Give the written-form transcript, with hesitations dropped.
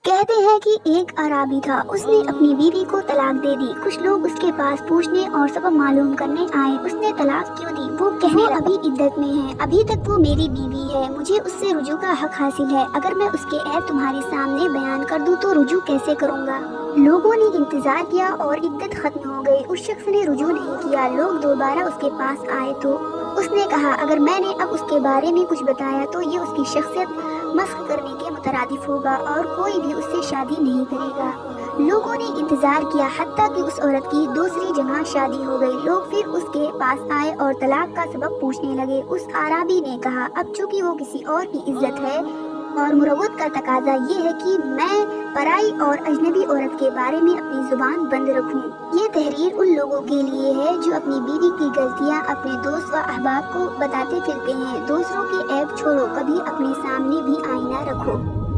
کہتے ہیں کہ ایک اعرابی تھا، اس نے اپنی بیوی کو طلاق دے دی۔ کچھ لوگ اس کے پاس پوچھنے اور سبب معلوم کرنے آئے، اس نے طلاق کیوں دی؟ وہ کہنے لگا ابھی عدت میں ہے، ابھی تک وہ میری بیوی ہے، مجھے اس سے رجوع کا حق حاصل ہے، اگر میں اس کے عیب تمہارے سامنے بیان کر دوں تو رجوع کیسے کروں گا؟ لوگوں نے انتظار کیا اور عدت ختم ہو گئی، اس شخص نے رجوع نہیں کیا۔ لوگ دوبارہ اس کے پاس آئے تو اس نے کہا اگر میں نے اب اس کے بارے میں کچھ بتایا تو یہ اس کی شخصیت مسخ کرنے کے مترادف ہوگا اور کوئی بھی اس سے شادی نہیں کرے گا۔ لوگوں نے انتظار کیا حتیٰ کہ اس عورت کی دوسری جگہ شادی ہو گئی۔ لوگ پھر اس کے پاس آئے اور طلاق کا سبب پوچھنے لگے۔ اس اعرابی نے کہا اب چونکہ وہ کسی اور کی عزت ہے اور مروت کا تقاضا یہ ہے کہ میں پرائی اور اجنبی عورت کے بارے میں اپنی زبان بند رکھوں۔ یہ تحریر ان لوگوں کے لیے ہے جو اپنی بیوی کی غلطیاں اپنے دوست و احباب کو بتاتے پھرتے ہیں۔ دوسروں کے عیب چھوڑو، کبھی اپنے سامنے بھی آئینہ رکھو۔